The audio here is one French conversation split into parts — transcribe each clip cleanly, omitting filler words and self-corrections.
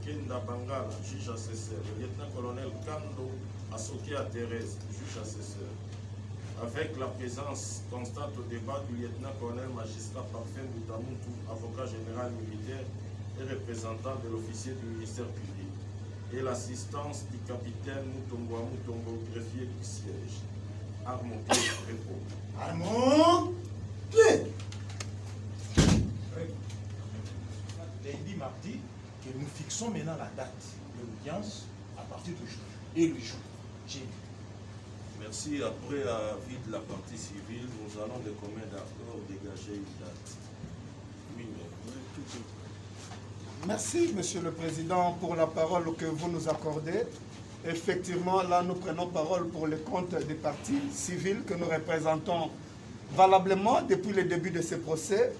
Kenda Bangala, juge assesseur. Le lieutenant-colonel Kando Asokia Thérèse, juge assesseur. Avec la présence constante au débat du lieutenant-colonel magistrat Parfait Boutamutu, avocat général militaire et représentant de l'officier du ministère public, et l'assistance du capitaine Mutombo Mutombo, greffier du siège. Armand Pierre répond. Armand Pierre. Lundi, mardi, que nous fixons maintenant la date de l'audience à partir d'aujourd'hui et le jour. J'ai dit. Merci. Après l'avis de la partie civile, nous allons de commun d'accord dégager une date. Oui, mais... Merci, Monsieur le Président, pour la parole que vous nous accordez. Effectivement, là, nous prenons parole pour le compte des partis civils que nous représentons valablement depuis le début de ce procès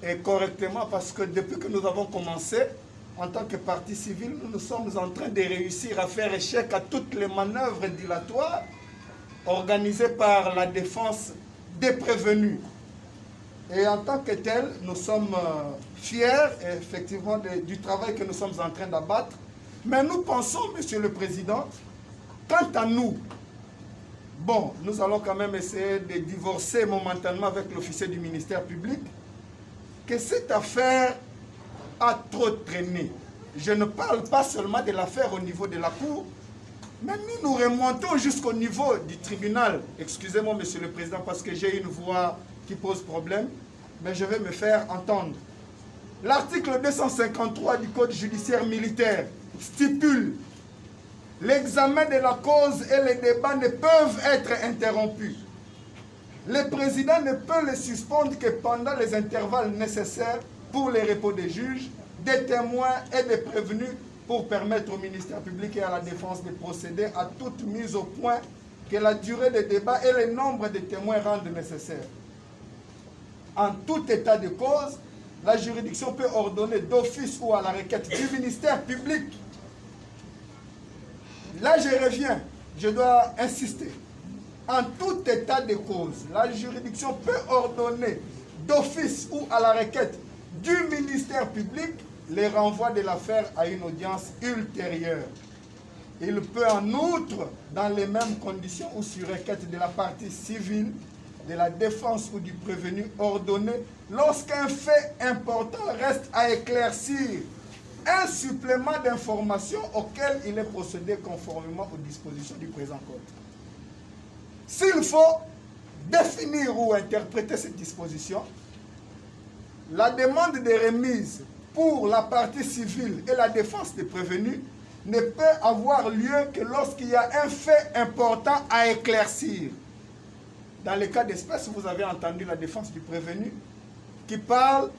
et correctement parce que depuis que nous avons commencé, en tant que parti civil, nous sommes en train de réussir à faire échec à toutes les manœuvres dilatoires organisées par la défense des prévenus. Et en tant que tel, nous sommes fiers effectivement du travail que nous sommes en train d'abattre. Mais nous pensons, Monsieur le Président, quant à nous, bon, nous allons quand même essayer de divorcer momentanément avec l'officier du ministère public, que cette affaire a trop traîné. Je ne parle pas seulement de l'affaire au niveau de la Cour, mais nous remontons jusqu'au niveau du tribunal. Excusez-moi, Monsieur le Président, parce que j'ai une voix qui pose problème, mais je vais me faire entendre. L'article 253 du Code judiciaire militaire stipule l'examen de la cause et les débats ne peuvent être interrompus. Le président ne peut les suspendre que pendant les intervalles nécessaires pour les repos des juges, des témoins et des prévenus pour permettre au ministère public et à la défense de procéder à toute mise au point que la durée des débats et le nombre de témoins rendent nécessaire. En tout état de cause, la juridiction peut ordonner d'office ou à la requête du ministère public. Là, je reviens, je dois insister. En tout état de cause, la juridiction peut ordonner d'office ou à la requête du ministère public le renvoi de l'affaire à une audience ultérieure. Il peut en outre, dans les mêmes conditions ou sur requête de la partie civile, de la défense ou du prévenu, ordonner, lorsqu'un fait important reste à éclaircir, un supplément d'information auquel il est procédé conformément aux dispositions du présent code. S'il faut définir ou interpréter cette disposition, la demande de remise pour la partie civile et la défense des prévenus ne peut avoir lieu que lorsqu'il y a un fait important à éclaircir. Dans le cas d'espèce, vous avez entendu la défense du prévenu qui parle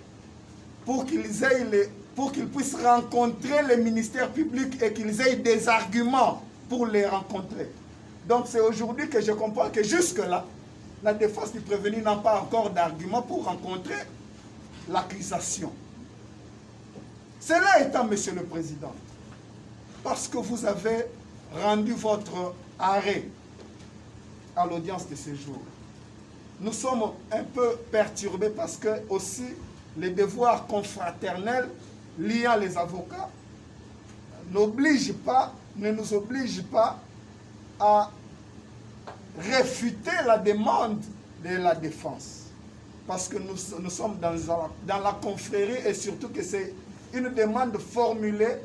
pour qu'ils puissent rencontrer le ministère public et qu'ils aient des arguments pour les rencontrer. Donc c'est aujourd'hui que je comprends que jusque-là, la défense du prévenu n'a pas encore d'arguments pour rencontrer l'accusation. Cela étant, Monsieur le Président, parce que vous avez rendu votre arrêt à l'audience de ce jour, nous sommes un peu perturbés parce que aussi les devoirs confraternels liant les avocats ne nous obligent pas à réfuter la demande de la défense. Parce que nous sommes dans la confrérie et surtout que c'est une demande formulée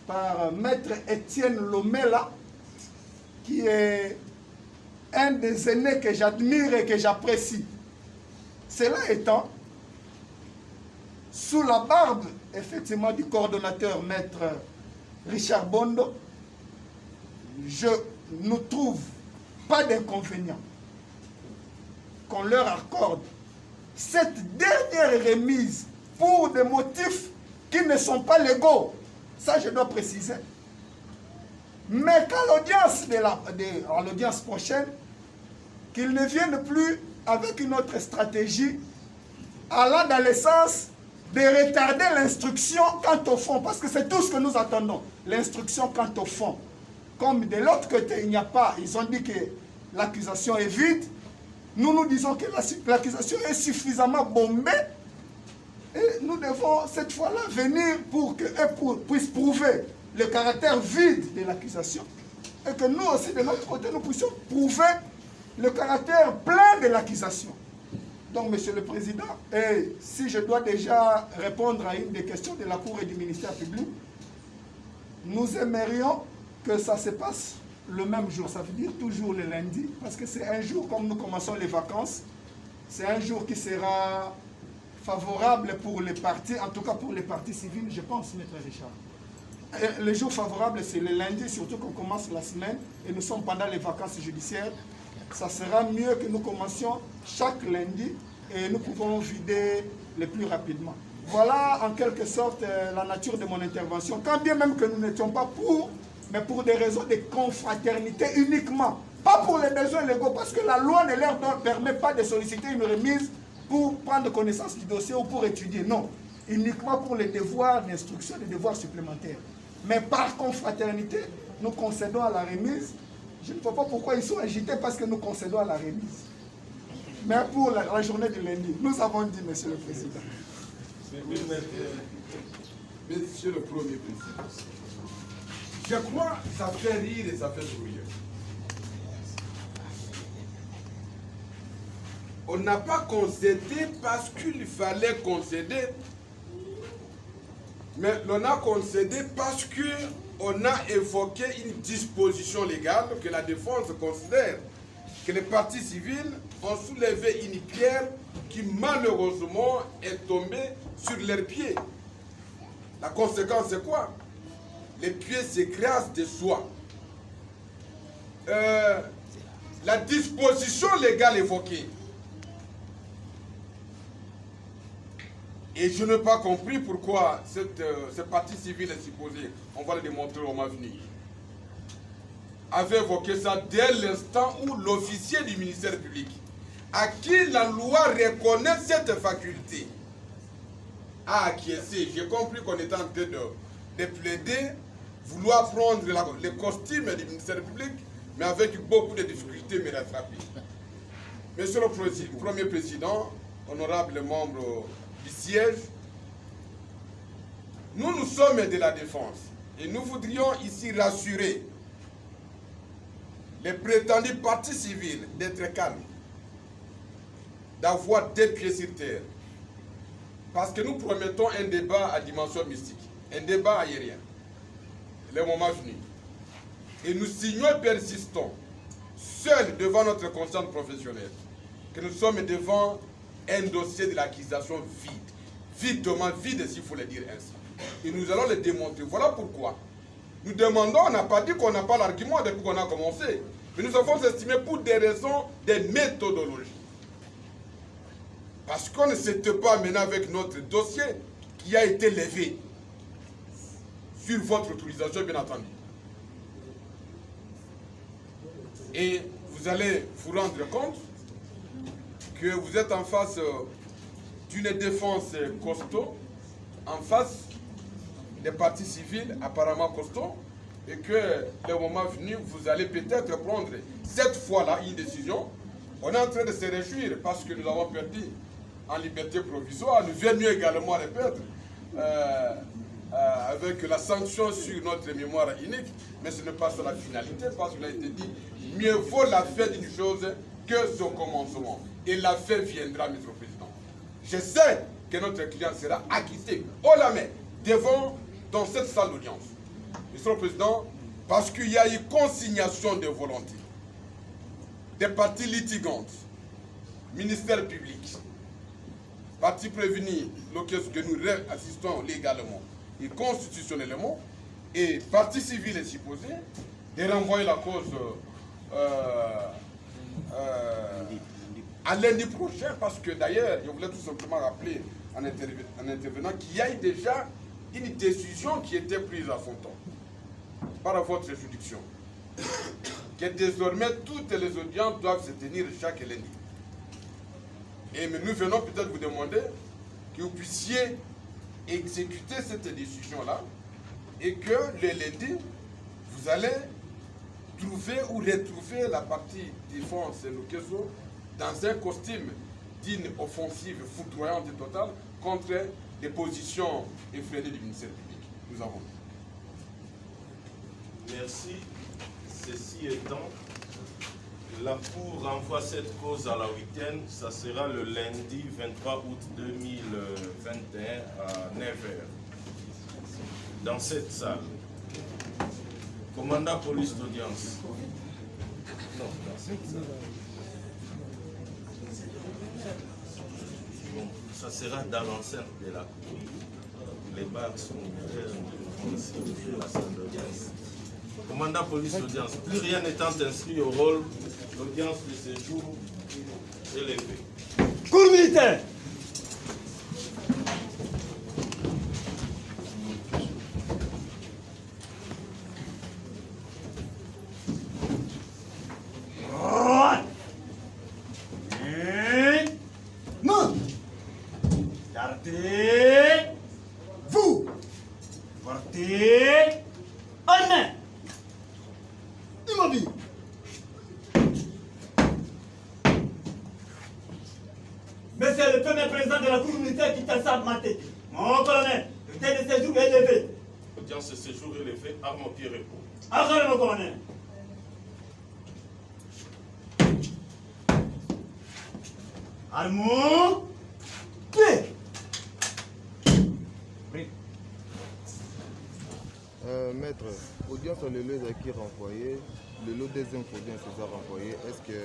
par Maître Étienne Lomela, qui est un des aînés que j'admire et que j'apprécie. Cela étant, sous la barbe, effectivement, du coordonnateur Maître Richard Bondo, je ne trouve pas d'inconvénient qu'on leur accorde cette dernière remise pour des motifs qui ne sont pas légaux. Ça, je dois préciser. Mais qu'à l'audience prochaine, qu'ils ne viennent plus avec une autre stratégie allant dans le sens de retarder l'instruction quant au fond. Parce que c'est tout ce que nous attendons. L'instruction quant au fond. Comme de l'autre côté, il n'y a pas, ils ont dit que l'accusation est vide. Nous disons que l'accusation est suffisamment bombée Et nous devons cette fois-là venir pour qu'eux puissent prouver le caractère vide de l'accusation et que nous aussi, de notre côté, nous puissions prouver le caractère plein de l'accusation. Donc, Monsieur le Président, et si je dois déjà répondre à une des questions de la Cour et du ministère public, nous aimerions que ça se passe le même jour, ça veut dire toujours le lundi, parce que c'est un jour, comme nous commençons les vacances, c'est un jour qui sera favorable pour les partis, en tout cas pour les partis civils, je pense, Maître Richard. Et le jour favorable, c'est le lundi, surtout qu'on commence la semaine, et nous sommes pendant les vacances judiciaires. Ça sera mieux que nous commencions chaque lundi, et nous pouvons vider le plus rapidement. Voilà en quelque sorte la nature de mon intervention, quand bien même que nous n'étions pas pour, mais pour des raisons de confraternité uniquement. Pas pour les besoins légaux, parce que la loi ne leur permet pas de solliciter une remise pour prendre connaissance du dossier ou pour étudier. Non, uniquement pour les devoirs d'instruction, les devoirs supplémentaires. Mais par confraternité, nous concédons à la remise. Je ne vois pas pourquoi ils sont agités, parce que nous concédons à la remise. Mais pour la journée de lundi, nous avons dit, Monsieur le Président. Monsieur le Premier Président, je crois que ça fait rire et ça fait sourire. On n'a pas concédé parce qu'il fallait concéder, mais on a concédé parce qu'on a évoqué une disposition légale que la défense considère que les partis civils ont soulevé une pierre qui malheureusement est tombée sur leurs pieds. La conséquence c'est quoi? Les pieds s'écrasent de soi. La disposition légale évoquée. Et je n'ai pas compris pourquoi ce parti civil est supposé, on va le démontrer au moment venu, avait évoqué ça dès l'instant où l'officier du ministère public, à qui la loi reconnaît cette faculté, a acquiescé. J'ai compris qu'on était en train de plaider, vouloir prendre les costumes du ministère public, mais avec beaucoup de difficultés, mais rattraper. Monsieur le Premier Président, honorables membres du siège, nous sommes de la défense et nous voudrions ici rassurer les prétendus partis civils d'être calmes, d'avoir des pieds sur terre, parce que nous promettons un débat à dimension mystique, un débat aérien, le moment venu. Et nous signons et persistons, seuls devant notre conscience professionnelle, que nous sommes devant un dossier de l'accusation vide, videment vide s'il faut le dire ainsi. Et nous allons le démontrer. Voilà pourquoi nous demandons, on n'a pas dit qu'on n'a pas l'argument depuis qu'on a commencé, mais nous avons estimé pour des raisons de méthodologie. Parce qu'on ne s'était pas maintenant avec notre dossier qui a été levé sur votre autorisation, bien entendu. Et vous allez vous rendre compte que vous êtes en face d'une défense costaud, en face des partis civils apparemment costauds, et que le moment venu, vous allez peut-être prendre cette fois-là une décision. On est en train de se réjouir parce que nous avons perdu en liberté provisoire. Nous venons également répéter avec la sanction sur notre mémoire unique, mais ce n'est pas ça la finalité, parce qu'il a été dit, mieux vaut la fin d'une chose que son commencement. Et la fin viendra, Monsieur le Président. Je sais que notre client sera acquitté haut la main devant dans cette salle d'audience. Monsieur le Président, parce qu'il y a eu consignation de volonté des parties litigantes, ministère public, parties prévenues, que nous assistons légalement et constitutionnellement, et partie civile est supposée de renvoyer la cause à lundi prochain, parce que d'ailleurs, je voulais tout simplement rappeler en intervenant qu'il y a eu déjà une décision qui était prise à son temps par votre juridiction, que désormais toutes les audiences doivent se tenir chaque lundi. Et nous venons peut-être vous demander que vous puissiez exécuter cette décision-là et que le lundi, vous allez trouver ou retrouver la partie défense Lukeso dans un costume d'une offensive foudroyante et totale contre des positions effrénées du ministère public. Nous avons. Merci. Ceci étant, la Cour renvoie cette cause à la week-end. Ça sera le lundi 23 août 2021 à 9h. Dans cette salle. Commandant police d'audience. Non, dans cette salle. Bon, ça sera dans l'enceinte de la Cour. Les barres sont ouvertes dans la salle d'audience. Commandant police d'audience, plus rien n'étant inscrit au rôle, l'audience de séjour est levée. Cour militaire. Gardez-vous. Portez en main. Immobile. Monsieur le premier président de la Cour militaire qui t'a ça maté. Mon colonel, le temps de séjour est levé. L'audience de séjour est levée, arme au pied repos. Arrête mon colonel. Armons. Pied. Maître, audience le lot qui renvoyé, le lot deuxième audience a renvoyé, est-ce que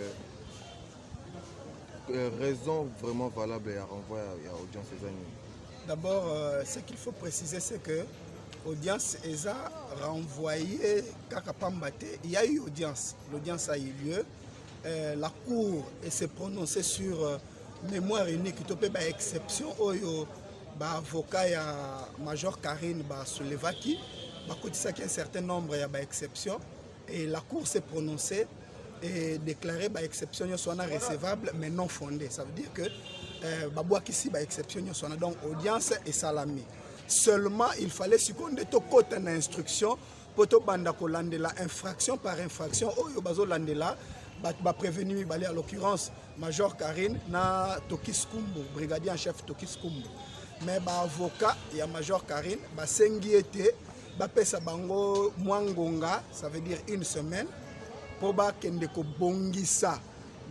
raison vraiment valable à renvoyer à audience ces années? D'abord, ce qu'il faut préciser, c'est que l'audience a renvoyé Kakapambate. Il y a eu audience. L'audience a eu lieu. La Cour s'est prononcée sur mémoire unique. Il y a une exception. L'avocat Major Karine Soulevaki a un certain nombre d'exceptions. Et la Cour s'est prononcée et déclaré que les exceptions sont recevables mais non fondées. Ça veut dire que les exceptions sont donc audience et salami. Seulement, il fallait seconder tout côté d'instruction pour la infraction par infraction. Prévenu, à l'occurrence, Major Karine na Tokis Kumbu, brigadier en chef Tokis Kumbu. Mais l'avocat, il y a Major Karine, Sengi était, Pesa Bango Mwangonga, ça veut dire une semaine, pour Kendeko Bongisa,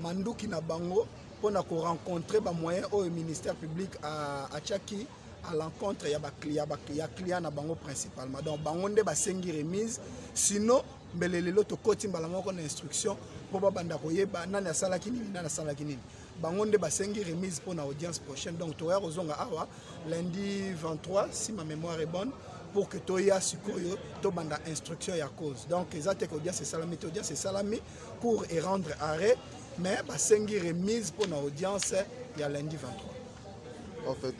Mandouki na Bango, pour rencontrer les moyens au ministère public à Tchaki, à l'encontre, il y a client na Bango principalement. Donc, Bangonde Sengi remise, sinon, mais les lots côté balango une instruction pour banda koyeba nana salaki nini nana salaki nini bangonde basengi remise pour la audience prochaine. Donc toya ozonga awa lundi 23 si ma mémoire est bonne pour que toya sikoyo to banda instruction ya cause. Donc ezate ko audience c'est salami pour et rendre arrêt mais basengi remise pour la audience ya lundi 23. En fait,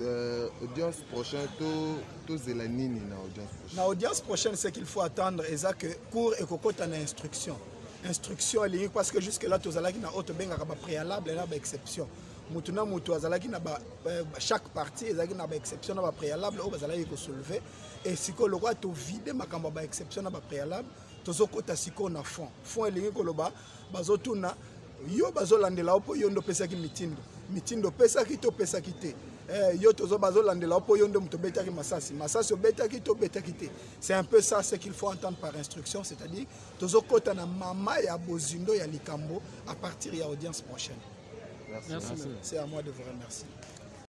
audience prochaine, tout c'est la nini na audience prochaine. La audience prochaine, c'est qu'il faut attendre que cours et cocotte en instruction. Instruction est parce que jusque là, tous allons na autre benga kaba préalable et na ba exception. Mutuna mutu azalaki na ba chaque partie ezalaki na ba exception na ba préalable au bazalaki ko soulever et siko le roi to vide makamba ba exception na ba préalable tozokota siko na fond. Fond elingi koloba bazotuna yo bazolandela opo yo ndo pesaki mitindo pesaki to pesaki te. Yo tozo bazolandela opo yo ndo muto betaki masasi obetaki to betaki te. C'est un peu ça ce qu'il faut entendre par instruction, c'est-à-dire tozokota na mama ya bozindo ya likambo à partir de l'audience prochaine. Merci. C'est à moi de vous remercier.